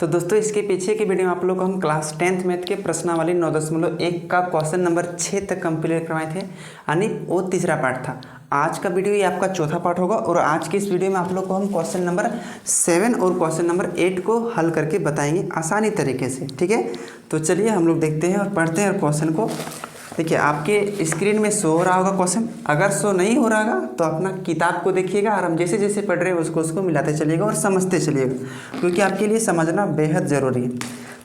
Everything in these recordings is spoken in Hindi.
तो दोस्तों इसके पीछे की वीडियो में आप लोग को हम क्लास 10th मैथ के प्रश्नावली 9.1 का क्वेश्चन नंबर 6 तक कंप्लीट करवाए थे, यानी वो तीसरा पार्ट था। आज का वीडियो ये आपका चौथा पार्ट होगा और आज के इस वीडियो में आप लोग को हम क्वेश्चन नंबर 7 और क्वेश्चन नंबर 8 को हल करके बताएंगे आसानी तरीके से। ठीक है, तो चलिए हम लोग देखते हैं और पढ़ते हैं क्वेश्चन को। देखिए आपके स्क्रीन में शो हो रहा होगा क्वेश्चन, अगर शो नहीं हो रहा होगा तो अपना किताब को देखिएगा और हम जैसे जैसे पढ़ रहे हैं उसको मिलाते चलिएगा और समझते चलिएगा, क्योंकि आपके लिए समझना बेहद ज़रूरी है।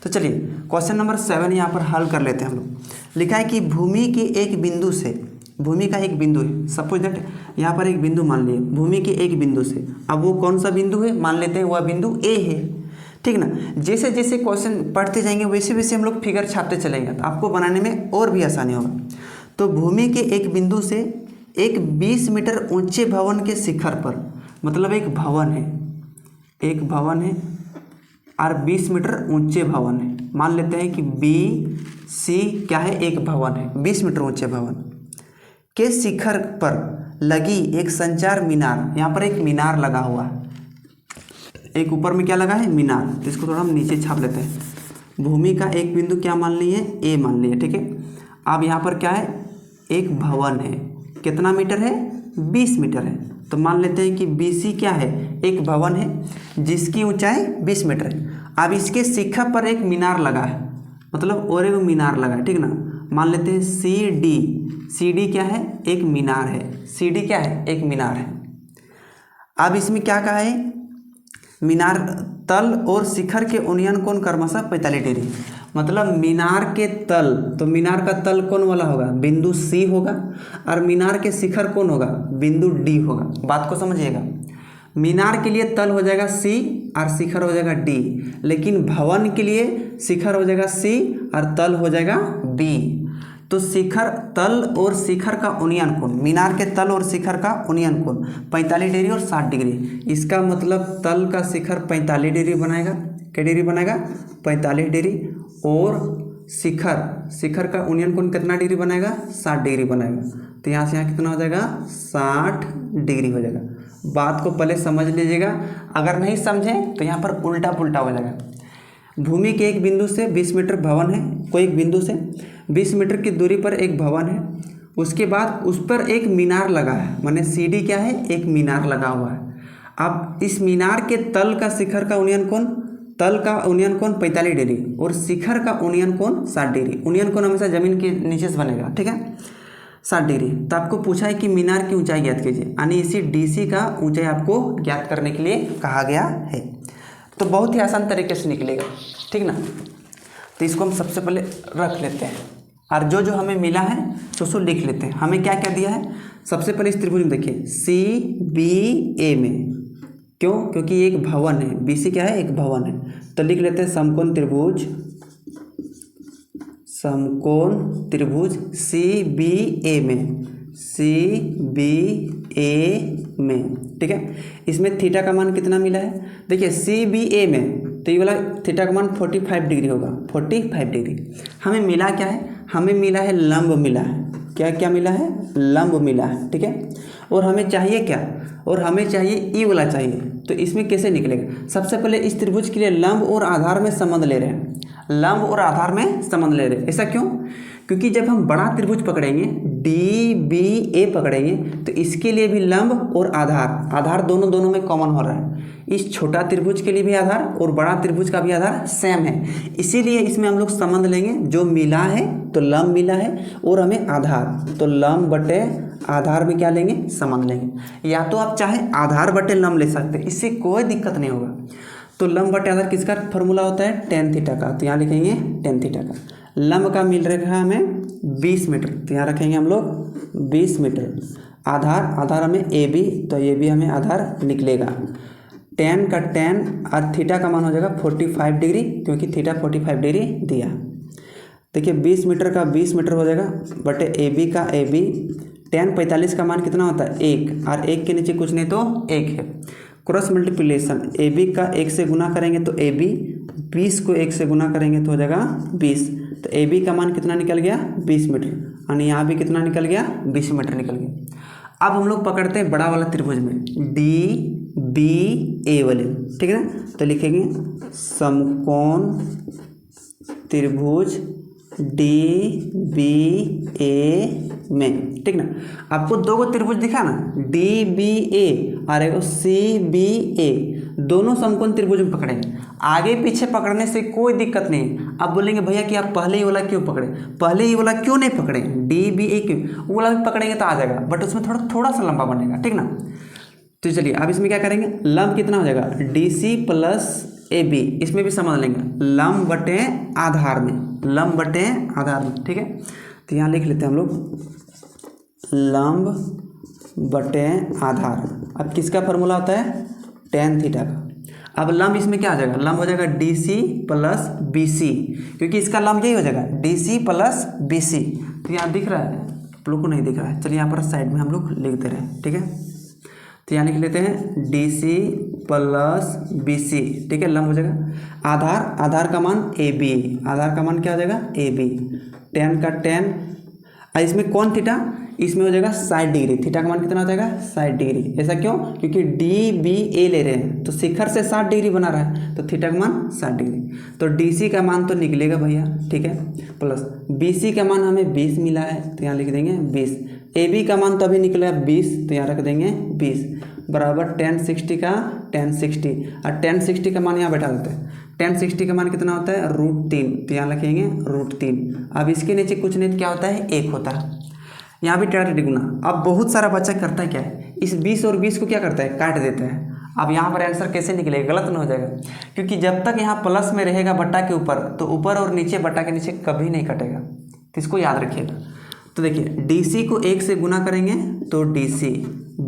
तो चलिए क्वेश्चन नंबर 7 यहाँ पर हल कर लेते हैं हम लोग। लिखा है कि भूमि के एक बिंदु से, भूमि का एक बिंदु है, सपोज दैट यहाँ पर एक बिंदु मान लिए, भूमि के एक बिंदु से, अब वो कौन सा बिंदु है मान लेते हैं वह बिंदु ए है। ठीक ना, जैसे जैसे क्वेश्चन पढ़ते जाएंगे वैसे वैसे हम लोग फिगर छापते चलेंगे तो आपको बनाने में और भी आसानी होगा। तो भूमि के एक बिंदु से एक 20 मीटर ऊंचे भवन के शिखर पर, मतलब एक भवन है और 20 मीटर ऊंचे भवन है, मान लेते हैं कि बी सी क्या है, एक भवन है 20 मीटर ऊंचे भवन के शिखर पर लगी एक संचार मीनार। यहाँ पर एक मीनार लगा हुआ है, एक ऊपर में क्या लगा है मीनार, तो इसको थोड़ा हम नीचे छाप लेते हैं। भूमि का एक बिंदु क्या मान लिए, ए मान लिए। ठीक है, अब यहाँ पर क्या है, एक भवन है, कितना मीटर है 20 मीटर है, तो मान लेते हैं कि BC क्या है, एक भवन है जिसकी ऊंचाई 20 मीटर है। अब इसके शिखर पर एक मीनार लगा है, मतलब और एक मीनार लगा है। ठीक ना, मान लेते हैं CD क्या है, एक मीनार है, CD क्या है, एक मीनार है। अब इसमें क्या कहा है, मीनार तल और शिखर के उन्नयन कोण क्रमशः 45 डिग्री, मतलब मीनार के तल, तो मीनार का तल कौन वाला होगा, बिंदु C होगा, और मीनार के शिखर कौन होगा, बिंदु D होगा। बात को समझिएगा, मीनार के लिए तल हो जाएगा C और शिखर हो जाएगा D, लेकिन भवन के लिए शिखर हो जाएगा C और तल हो जाएगा B। तो शिखर तल और शिखर का उन्नयन कोण, मीनार के तल और शिखर का उन्नयन कोण 45 डिग्री और 60 डिग्री। इसका मतलब तल का शिखर 45 डिग्री बनाएगा, क्या डिग्री बनाएगा 45 डिग्री, और शिखर का उन्नयन कोण कितना डिग्री बनाएगा 60 डिग्री बनाएगा। तो यहाँ से यहाँ कितना हो जाएगा 60 डिग्री हो जाएगा। बात को पहले समझ लीजिएगा, अगर नहीं समझें तो यहाँ पर उल्टा पुल्टा हो जाएगा। भूमि के एक बिंदु से 20 मीटर भवन है, कोई एक बिंदु से 20 मीटर की दूरी पर एक भवन है, उसके बाद उस पर एक मीनार लगा है, माने CD क्या है, एक मीनार लगा हुआ है। अब इस मीनार के तल का शिखर का उन्नयन कोण, तल का उन्नयन कोण 45 डिग्री और शिखर का उन्नयन कोण 60 डिग्री। उन्नयन कोण हमेशा जमीन के नीचे से बनेगा, ठीक है 60 डिग्री। तो आपको पूछा है कि मीनार की ऊंचाई ज्ञात कीजिए, यानी इसी DC का ऊंचाई आपको ज्ञात करने के लिए कहा गया है। तो बहुत ही आसान तरीके से निकलेगा, ठीक ना। तो इसको हम सबसे पहले रख लेते हैं और जो जो हमें मिला है तो उसको लिख लेते हैं। हमें क्या क्या दिया है, सबसे पहले इस त्रिभुज में देखिए CBA में, क्यों, क्योंकि ये एक भवन है, BC क्या है, एक भवन है, तो लिख लेते हैं समकोण त्रिभुज CBA में, ठीक है। इसमें थीटा का मान कितना मिला है, देखिए CBA में तो ये वाला थीटा का मान 45 डिग्री होगा, 45 डिग्री। हमें मिला क्या है, हमें मिला है लंब मिला है, क्या क्या मिला है, लंब मिला है, ठीक है। और हमें चाहिए क्या, और हमें चाहिए ई वाला चाहिए। तो इसमें कैसे निकलेगा, सबसे पहले इस त्रिभुज के लिए लंब और आधार में संबंध ले रहे हैं, लंब और आधार में संबंध ले रहे हैं। ऐसा क्यों, क्योंकि जब हम बड़ा त्रिभुज पकड़ेंगे DBA पकड़ेंगे तो इसके लिए भी लंब और आधार दोनों में कॉमन हो रहा है। इस छोटा त्रिभुज के लिए भी आधार और बड़ा त्रिभुज का भी आधार सेम है, इसीलिए इसमें हम लोग संबंध लेंगे। जो मिला है तो लंब मिला है और हमें आधार, तो लंब बटे आधार में क्या लेंगे, संबंध लेंगे। या तो आप चाहे आधार बटे लंब ले सकते हैं, इससे कोई दिक्कत नहीं होगा। तो लंब बटे आधार किसका फॉर्मूला होता है, tan थीटा का, तो यहाँ लिखेंगे tan थीटा का। लंब का मिल रहा है हमें 20 मीटर, तो यहाँ रखेंगे हम लोग 20 मीटर। आधार हमें AB, तो ये भी हमें आधार निकलेगा। tan का tan और थीटा का मान हो जाएगा 45 डिग्री, क्योंकि थीटा 45 डिग्री दिया। देखिए 20 मीटर का 20 मीटर हो जाएगा बटे AB का AB। tan 45 का मान कितना होता है 1, और 1 के नीचे कुछ नहीं तो 1 है। क्रॉस मल्टीप्लिकेशन, AB का 1 से गुना करेंगे तो AB, 20 को 1 से गुना करेंगे तो हो जाएगा 20। तो AB का मान कितना निकल गया 20 मीटर, यानी यहाँ भी कितना निकल गया 20 मीटर निकल गया। अब हम लोग पकड़ते हैं बड़ा वाला त्रिभुज में बी ए वाले, ठीक है ना। तो लिखेंगे समकोण त्रिभुज डी बी ए में, ठीक ना। आपको दो गो त्रिभुज दिखा ना, डी बी ए और एक सी बी ए, दोनों समकोण त्रिभुज में पकड़ेंगे। आगे पीछे पकड़ने से कोई दिक्कत नहीं। अब बोलेंगे भैया कि आप पहले ही वाला क्यों पकड़े, पहले ही वाला क्यों नहीं पकड़े, डी बी ए क्यों, वो वाला भी पकड़ेंगे तो आ जाएगा, बट उसमें थोड़ा सा लंबा बनेगा, ठीक ना। तो चलिए अब इसमें क्या करेंगे, लंब कितना हो जाएगा, D C plus A B, इसमें भी समझ लेंगे लंब बटे आधार में, लंब बटे आधार में, ठीक है। तो यहाँ लिख लेते हैं हम लोग लंब बटे आधार। अब किसका फॉर्मूला होता है, tan थीटा का। अब लंब इसमें क्या आ जाएगा, लंब हो जाएगा D C plus B C, क्योंकि इसका लंब यही हो जाएगा D C plus B C. तो यहाँ दिख रहा है, आप लोग को नहीं दिख रहा है, चलिए यहाँ पर साइड में हम लोग लिख दे रहे हैं, ठीक है। तो यहाँ लिख लेते हैं D C plus B C, ठीक है, लंब हो जाएगा। आधार का मान ए बी, आधार का मान क्या हो जाएगा ए बी, tan का tan, और इसमें कौन थीटा, इसमें हो जाएगा 60 डिग्री, थीटा का मान कितना हो जाएगा 60 डिग्री। ऐसा क्यों, क्योंकि डी बी ए ले रहे हैं तो शिखर से 60 डिग्री बना रहा है, तो थीटा का मान 60 डिग्री। तो डी सी का मान तो निकलेगा भैया, ठीक है, प्लस बी सी का मान हमें 20 मिला है, तो यहाँ लिख देंगे 20। ए बी का मान तो अभी निकला 20, तो यहाँ रख देंगे 20 बराबर tan 60 का tan 60, और tan 60 का मान यहाँ बैठा देते हैं। tan 60 का मान कितना होता है √3, तो यहाँ लिखेंगे √3। अब इसके नीचे कुछ नहीं क्या होता है, 1 होता है। यहाँ भी टेढ़ा टेढ़ी गुना। अब बहुत सारा बच्चा करता है क्या है, इस 20 और 20 को क्या करता है, काट देता है। अब यहाँ पर आंसर कैसे निकलेगा, गलत न हो जाएगा, क्योंकि जब तक यहाँ प्लस में रहेगा बट्टा के ऊपर, तो ऊपर और नीचे बट्टा के नीचे कभी नहीं कटेगा, तो इसको याद रखिएगा। तो देखिए डी सी को 1 से गुना करेंगे तो डी सी,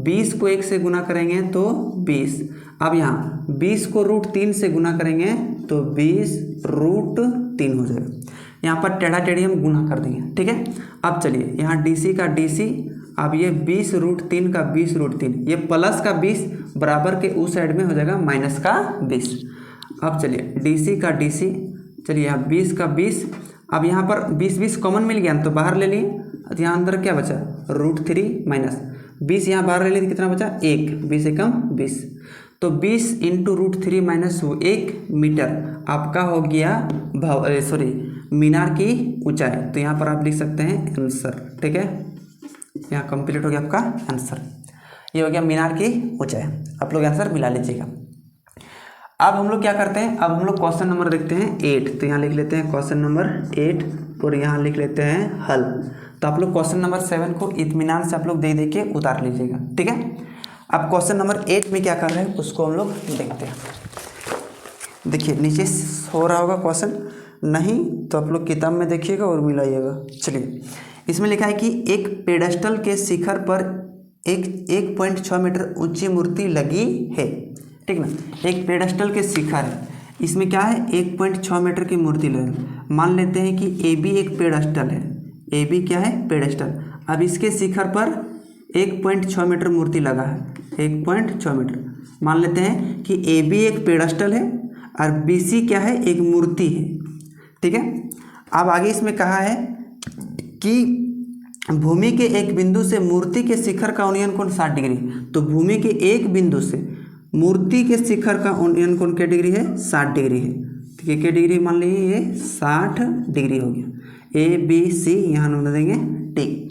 20 को 1 से गुना करेंगे तो 20। अब यहाँ 20 को √3 से गुना करेंगे तो 20 √3 हो जाएगा। यहाँ पर टेढ़ा टेढ़ी हम गुना कर देंगे, ठीक है। अब चलिए यहाँ डी सी का डी सी, अब ये 20 √3 का 20 √3, ये प्लस का 20 बराबर के उस साइड में हो जाएगा माइनस का 20। अब चलिए डी सी का डी सी, चलिए यहाँ 20 का 20, अब यहाँ पर 20 कॉमन मिल गया तो बाहर ले लिए, तो यहाँ अंदर क्या बचा √3 माइनस 20, यहाँ बाहर ले लिए तो कितना बचा 1, 20 एकम 20, तो 20 इंटू √3 माइनस 1 मीटर आपका हो गया मीनार की ऊंचाई। तो यहाँ पर आप लिख सकते हैं आंसर, ठीक है, यहाँ कंप्लीट हो गया आपका आंसर, ये हो गया मीनार की ऊंचाई। आप लोग आंसर मिला लीजिएगा। अब हम लोग क्या करते हैं, अब हम लोग क्वेश्चन नंबर देखते हैं 8, तो यहाँ लिख लेते हैं क्वेश्चन नंबर 8 और यहाँ लिख लेते हैं हल। तो आप लोग क्वेश्चन नंबर 7 को इत्मीनान से आप लोग दे के उतार लीजिएगा, ठीक है। अब क्वेश्चन नंबर 8 में क्या कर रहे हैं उसको हम लोग देखते हैं। देखिए नीचे हो रहा होगा क्वेश्चन, नहीं तो आप लोग किताब में देखिएगा और मिलाइएगा। चलिए इसमें लिखा है कि एक पेडेस्टल के शिखर पर एक 1.6 मीटर ऊंची मूर्ति लगी है, ठीक ना। एक पेडेस्टल के शिखर है, इसमें क्या है 1.6 मीटर की मूर्ति लगी। मान लेते हैं कि ए बी एक पेडेस्टल है, ए बी क्या है पेडेस्टल। अब इसके शिखर पर 1.6 मीटर मूर्ति लगा है, 1.6 मीटर। मान लेते हैं कि ए बी एक पेडेस्टल है और बी सी क्या है एक मूर्ति है, ठीक है। अब आगे इसमें कहा है कि भूमि के एक बिंदु से मूर्ति के शिखर का उन्नयन कोण 60 डिग्री। तो भूमि के एक बिंदु से मूर्ति के शिखर का उन्नयन कोण क्या डिग्री है 60 डिग्री है, ठीक है। क्या डिग्री मान लीजिए ये 60 डिग्री हो गया। ए बी सी यहाँ नंबर देंगे टी।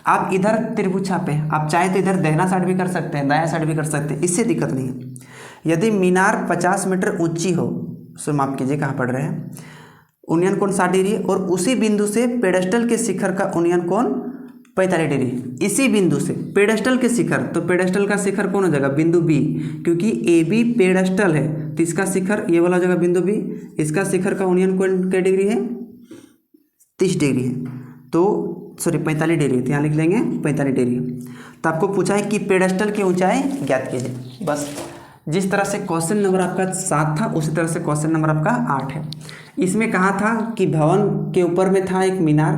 आप इधर त्रिभुज छापे, आप चाहे तो इधर दाहिना साइड भी कर सकते हैं, दायां साइड भी कर सकते हैं, इससे दिक्कत नहीं है। यदि मीनार 50 मीटर ऊंची हो, सो माफ कीजिए कहाँ पढ़ रहे हैं, उन्नयन कोण 60 डिग्री और उसी बिंदु से पेडेस्टल के शिखर का उन्नयन कोण 45 डिग्री। इसी बिंदु से पेडेस्टल के शिखर, तो पेडेस्टल का शिखर कौन हो जाएगा बिंदु बी, क्योंकि ए बी पेडेस्टल है तो इसका शिखर ये वाला हो जाएगा बिंदु बी। इसका शिखर का उन्नयन कोण क्या डिग्री है 30 डिग्री है, तो 45 डिग्री, तो यहाँ लिख लेंगे 45 डिग्री। तो आपको पूछा है कि पेडेस्टल की ऊंचाई ज्ञात कीजिए। बस जिस तरह से क्वेश्चन नंबर आपका 7 था उसी तरह से क्वेश्चन नंबर आपका 8 है। इसमें कहा था कि भवन के ऊपर में था एक मीनार,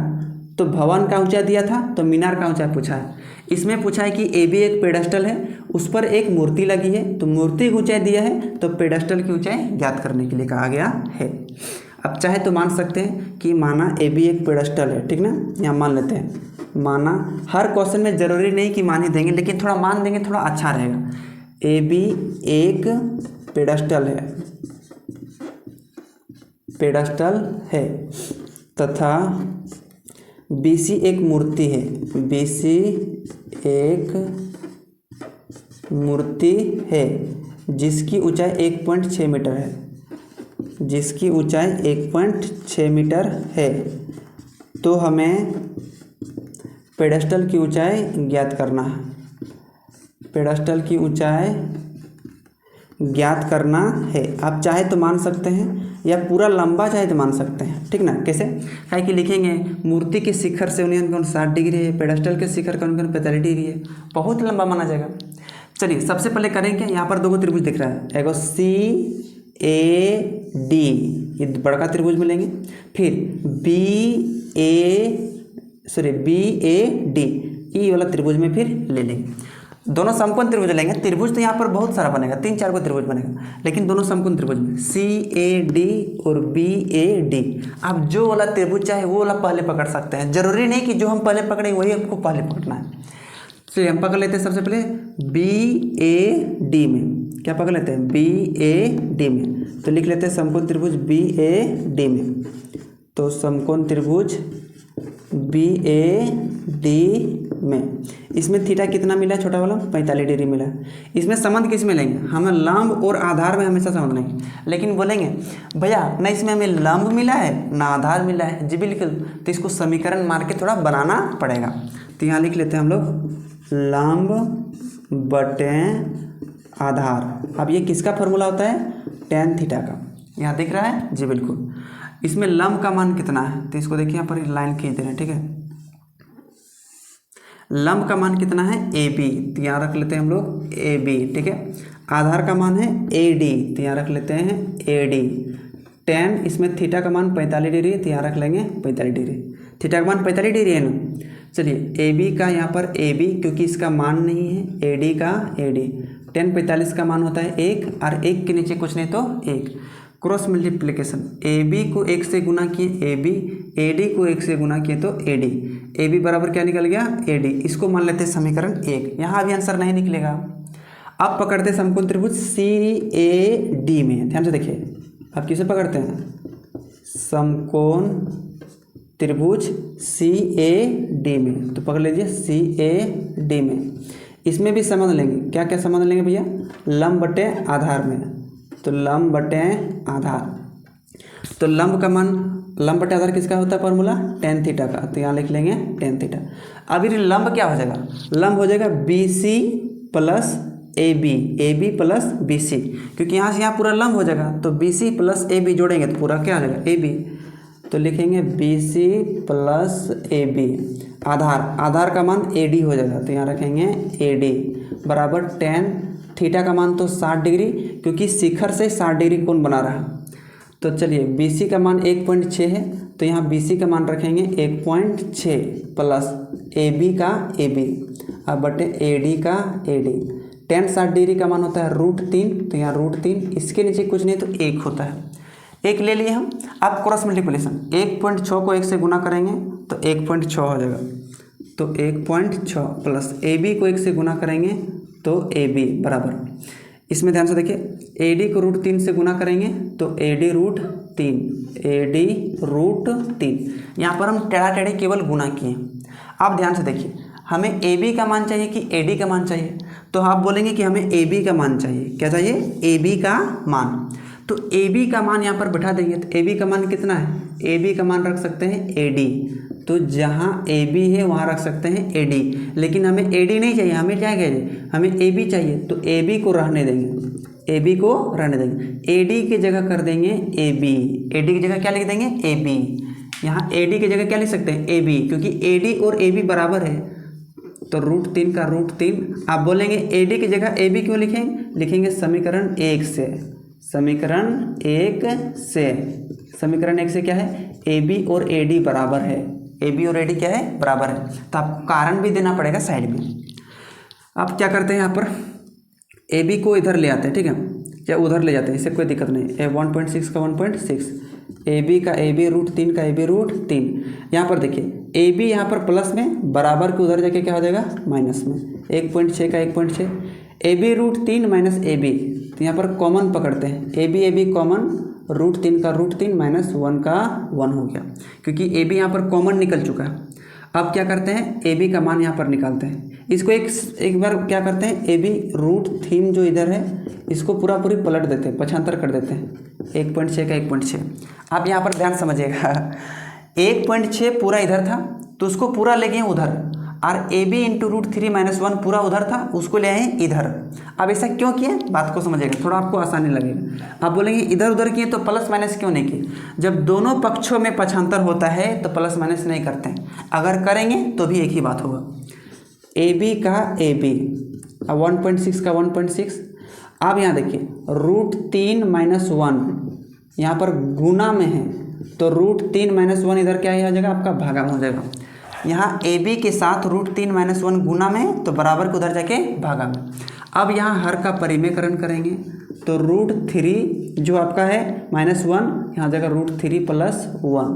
तो भवन का ऊंचाई दिया था तो मीनार का ऊंचाई पूछा है। इसमें पूछा है कि ए बी एक पेडेस्टल है, उस पर एक मूर्ति लगी है, तो मूर्ति की ऊंचाई दिया है तो पेडेस्टल की ऊंचाई ज्ञात करने के लिए कहा गया है। अब चाहे तो मान सकते हैं कि माना ए बी एक पेडेस्टल है, ठीक ना, यहाँ मान लेते हैं। माना हर क्वेश्चन में ज़रूरी नहीं कि मान ही देंगे, लेकिन थोड़ा मान देंगे थोड़ा अच्छा रहेगा। ए बी एक पेडस्टल है तथा बी सी एक मूर्ति है, बी सी एक मूर्ति है जिसकी ऊंचाई 1.6 मीटर है, जिसकी ऊंचाई 1.6 मीटर है। तो हमें पेडस्टल की ऊंचाई ज्ञात करना है, पेडस्टल की ऊंचाई ज्ञात करना है। आप चाहे तो मान सकते हैं या पूरा लंबा चाहे तो मान सकते हैं, ठीक ना। कैसे, काहे कि लिखेंगे मूर्ति के शिखर से उन्हें कौन 60 डिग्री है, पेडस्टल के शिखर का उनका 45 डिग्री है, बहुत लंबा माना जाएगा। चलिए सबसे पहले करेंगे, यहाँ पर दो त्रिभुज दिख रहा है, एगो सी ए डी, ये बड़का त्रिभुज में लेंगे, फिर बी ए डी, ये वाला त्रिभुज में फिर ले लेंगे। दोनों समकोण त्रिभुज लेंगे, त्रिभुज तो यहाँ पर बहुत सारा बनेगा, 3-4 को त्रिभुज बनेगा, लेकिन दोनों समकोण त्रिभुज में सी ए डी और बी ए डी। आप जो वाला त्रिभुज चाहे वो वाला पहले पकड़ सकते हैं, जरूरी नहीं कि जो हम पहले पकड़े वही आपको पहले पकड़ना है। चलिए हम पकड़ लेते हैं सबसे पहले बी ए डी में, क्या पकड़ लेते हैं, बी ए डी में, तो लिख लेते हैं समकोण त्रिभुज बी ए डी में। तो समकोण त्रिभुज बी ए डी में, इसमें थीटा कितना मिला है, छोटा वाला 45 डिग्री मिला। इसमें संबंध किस में लेंगे, हमें लंब और आधार में हमेशा संबंध लेंगे, लेकिन बोलेंगे भैया ना इसमें हमें लंब मिला है ना आधार मिला है, जी बिल्कुल, तो इसको समीकरण मार के थोड़ा बनाना पड़ेगा। तो यहाँ लिख लेते हैं हम लोग लंब बटे आधार। अब ये किसका फॉर्मूला होता है, tan थीटा का, यहाँ दिख रहा है, जी बिल्कुल। इसमें लंब का मान कितना है, तो इसको देखिए यहाँ पर लाइन खींच दे रहे हैं, ठीक है। लंब का मान कितना है, ए बी, तो यहाँ रख लेते हैं हम लोग ए बी, ठीक है। आधार का मान है ए डी, तो यहाँ रख लेते हैं ए डी। tan, इसमें थीटा का मान 45 डिग्री, तो यहाँ रख लेंगे 45 डिग्री, थीटा का मान 45 डिग्री है ना। चलिए ए बी का यहाँ पर ए बी, क्योंकि इसका मान नहीं है, ए डी का ए डी, tan 45 का मान होता है 1, और 1 के नीचे कुछ नहीं तो 1, क्रॉस मल्टीप्लिकेशन, ए बी को 1 से गुना किए ए बी, ए डी को 1 से गुना किए तो ए डी, ए बी बराबर क्या निकल गया, ए डी। इसको मान लेते हैं समीकरण 1, यहाँ अभी आंसर नहीं निकलेगा। अब पकड़ते हैं समकोण त्रिभुज सी ए डी में, ध्यान से देखिए, अब किसे पकड़ते हैं, समकोण त्रिभुज सी ए डी में, तो पकड़ लीजिए सी ए डी में। इसमें भी संबंध लेंगे, क्या क्या संबंध लेंगे भैया, लंब बटे आधार में, तो लंब बटे आधार, तो लंब का मान, लंब बटे आधार किसका होता है फॉर्मूला, tan थीटा का, तो यहाँ लिख लेंगे tan थीटा। अब ये लंब क्या हो जाएगा, लंब हो जाएगा B C plus A B plus B C, क्योंकि यहाँ से यहाँ पूरा लंब हो जाएगा, तो B C plus A B जोड़ेंगे तो पूरा क्या हो जाएगा, ए बी, तो लिखेंगे B C plus A B. आधार का मान ए डी हो जाएगा, तो यहाँ रखेंगे ए डी बराबर tan थीटा का मान तो 60 डिग्री, क्योंकि शिखर से 60 डिग्री कोण बना रहा है। तो चलिए बी सी का मान 1.6 है, तो यहाँ बी सी का मान रखेंगे 1.6 प्लस ए बी का ए बी, अब बटे ए डी का ए डी। tan 60 डिग्री का मान होता है √3, तो यहाँ √3, इसके नीचे कुछ नहीं तो 1 होता है, 1 ले लिए हम। अब क्रॉस मल्टीप्लिकेशन, 1.6 को 1 से गुना करेंगे तो 1.6 हो जाएगा, तो 1.6 प्लस ए बी को 1 से गुना करेंगे तो ए बी बराबर, इसमें ध्यान से देखिए, ए डी को √3 से गुना करेंगे तो ए डी √3, ए डी √3, यहाँ पर हम टेढ़ा टेढ़े केवल गुना किए। अब ध्यान से देखिए, हमें ए बी का मान चाहिए कि ए डी का मान चाहिए, तो आप बोलेंगे कि हमें ए बी का मान चाहिए, क्या चाहिए, ए बी का मान, तो ए बी का मान यहाँ पर बैठा देंगे, तो ए बी का मान कितना है, ए बी का मान रख सकते हैं ए डी, तो जहाँ ए बी है वहाँ रख सकते हैं ए डी, लेकिन हमें ए डी नहीं चाहिए, हमें क्या चाहिए, हमें ए बी चाहिए, तो ए बी को रहने देंगे, ए बी को रहने देंगे, ए डी की जगह कर देंगे ए बी, ए डी की जगह क्या लिख देंगे, ए बी, यहाँ ए डी की जगह क्या लिख सकते हैं, ए बी, क्योंकि ए डी और ए बी बराबर है, तो √3 का √3। आप बोलेंगे ए डी की जगह ए बी क्यों लिखेंगे, लिखेंगे समीकरण 1 से, समीकरण 1 से, समीकरण 1 से क्या है, ए बी और ए डी बराबर है, ए बी और ए डी क्या है, बराबर है, तो आपको कारण भी देना पड़ेगा साइड में। आप क्या करते हैं, यहाँ पर ए बी को इधर ले आते हैं, ठीक है, या उधर ले जाते हैं, इससे कोई दिक्कत नहीं, 1.6 का 1.6, ए बी का ए बी √3 का ए बी √3, यहाँ पर देखिए ए बी यहाँ पर प्लस में, बराबर के उधर जाके क्या हो जाएगा माइनस में, 1.6 का 1.6, AB √3 माइनस AB, तो यहाँ पर कॉमन पकड़ते हैं, AB कॉमन, √3 का √3 माइनस 1 का 1 हो गया, क्योंकि AB यहाँ पर कॉमन निकल चुका है। अब क्या करते हैं, AB का मान यहाँ पर निकालते हैं। इसको एक बार क्या करते हैं, AB √3 जो इधर है इसको पूरा पूरी पलट देते हैं, पक्षांतर कर देते हैं, 1.6 का 1.6। आप यहाँ पर ध्यान समझिएगा, 1.6 पूरा इधर था तो उसको पूरा ले गए उधर, और AB इंटू √3 माइनस 1 पूरा उधर था उसको ले आए इधर। अब ऐसा क्यों किए, बात को समझिएगा, थोड़ा आपको आसानी लगेगा। आप बोलेंगे इधर उधर किए तो प्लस माइनस क्यों नहीं किए? जब दोनों पक्षों में पक्षांतर होता है तो प्लस माइनस नहीं करते हैं, अगर करेंगे तो भी एक ही बात होगा। AB का AB, 1.6 का 1.6। अब यहाँ देखिए √3 माइनस 1 यहाँ पर गुना में है, तो √3 माइनस 1 इधर क्या आ जाएगा, आपका भागा में हो जाएगा। यहाँ AB के साथ √3 माइनस 1 गुना में है तो बराबर को उधर जाके भागा में। अब यहाँ हर का परिमेयकरण करेंगे तो √3 जो आपका है माइनस 1, यहाँ हो जाएगा √3 प्लस 1,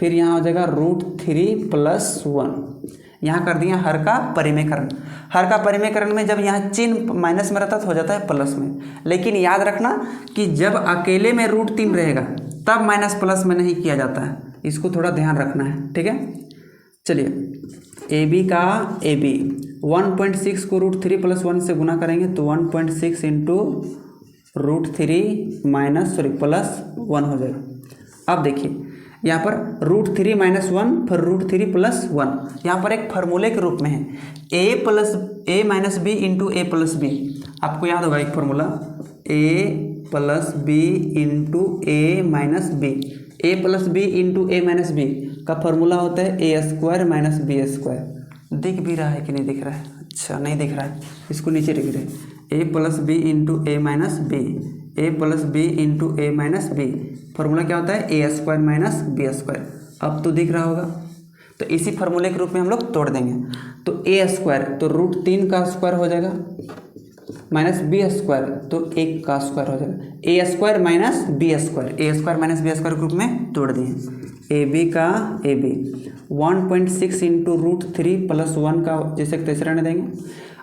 फिर यहाँ हो जाएगा √3 प्लस 1। यहाँ कर दिया हर का परिमेयकरण। हर का परिमेयकरण में जब यहाँ चिन्ह माइनस में रहता तो हो जाता है प्लस में, लेकिन याद रखना कि जब अकेले में √3 रहेगा तब माइनस प्लस में नहीं किया जाता है, इसको थोड़ा ध्यान रखना है, ठीक है। चलिए AB का AB 1.6 को √3 प्लस 1 से गुना करेंगे तो 1.6 इंटू √3 माइनस प्लस 1 हो जाएगा। अब देखिए यहाँ पर √3 माइनस 1 फिर √3 प्लस 1, यहाँ पर एक फार्मूले के रूप में है, A minus B into A plus B. आपको याद होगा एक formula, A plus B into A minus B. A plus B into A minus B का फार्मूला होता है A² माइनस B²। दिख भी रहा है कि नहीं दिख रहा है? अच्छा नहीं दिख रहा है, इसको नीचे लिख रहे हैं, A plus B into A minus B, A plus B into A minus B. Formula क्या होता है, A² माइनस B²। अब तो दिख रहा होगा, तो इसी फार्मूले के रूप में हम लोग तोड़ देंगे। तो A² तो √3 का स्क्वायर हो जाएगा माइनस B² तो 1 का स्क्वायर हो जाएगा, A² माइनस B² के रूप में तोड़ दिए। AB का AB 1.6 इंटू √3 प्लस 1 का जैसे तीसरा ने देंगे।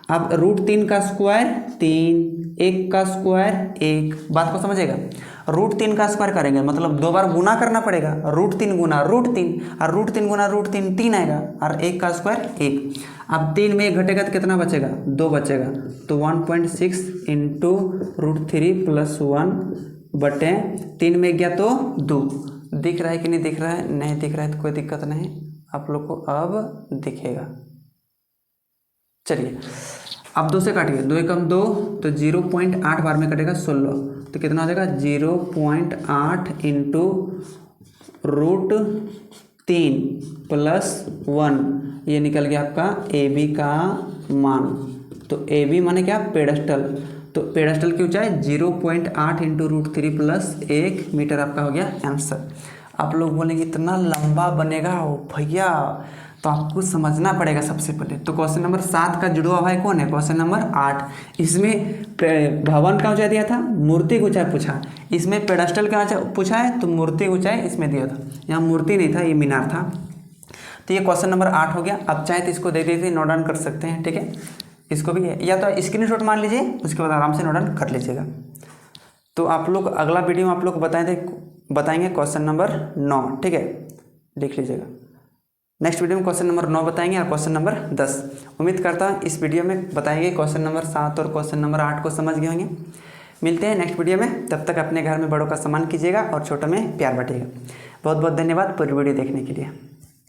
अब √3 का स्क्वायर 3, 1 का स्क्वायर 1। बात को समझेगा, √3 का स्क्वायर करेंगे मतलब 2 बार गुना करना पड़ेगा, √3 गुना √3, और √3 गुना √3 3 आएगा, और 1 का स्क्वायर 1। अब 3 में 1 घटेगा तो कितना बचेगा, 2 बचेगा, तो 1.6 इंटू √3 प्लस 1 बटे 3 में गया तो 2। दिख रहा है कि नहीं दिख रहा है? नहीं दिख रहा है तो कोई दिक्कत नहीं, आप लोग को अब दिखेगा। चलिए अब 2 से काटिए, 2 एकम 2 तो 0.8 बार में कटेगा 16, तो कितना हो जाएगा 0.8 इंटू √3 प्लस 1, ये निकल गया आपका AB का मान। तो AB माने क्या, पेडस्टल, तो पेडस्टल की ऊंचाई 0.8 इंटू √3 प्लस 1 मीटर आपका हो गया आंसर। आप लोग बोलेंगे इतना लंबा बनेगा ओ भैया, तो आपको समझना पड़ेगा सबसे पहले। तो क्वेश्चन नंबर 7 का जुड़ा हुआ है कौन है, क्वेश्चन नंबर 8। इसमें भवन का ऊंचाई दिया था, मूर्ति की ऊंचाई पूछा, इसमें पेडस्टल का ऊंचाई पूछा है तो मूर्ति की ऊंचाई इसमें दिया था, यहाँ मूर्ति नहीं था, ये मीनार था। तो ये क्वेश्चन नंबर 8 हो गया। अब चाहे तो इसको दे देते नोट डाउन कर सकते हैं, ठीक है, इसको भी या तो स्क्रीनशॉट मान लीजिए, उसके बाद आराम से नोट डाउन कर लीजिएगा। तो आप लोग अगला वीडियो में आप लोग बताएंगे क्वेश्चन नंबर 9, ठीक है, लिख लीजिएगा। नेक्स्ट वीडियो में क्वेश्चन नंबर 9 बताएंगे और क्वेश्चन नंबर 10। उम्मीद करता हूँ इस वीडियो में बताएंगे क्वेश्चन नंबर 7 और क्वेश्चन नंबर 8 को समझ गए होंगे। मिलते हैं नेक्स्ट वीडियो में, तब तक अपने घर में बड़ों का सम्मान कीजिएगा और छोटों में प्यार बांटिएगा। बहुत बहुत धन्यवाद पूरी वीडियो देखने के लिए।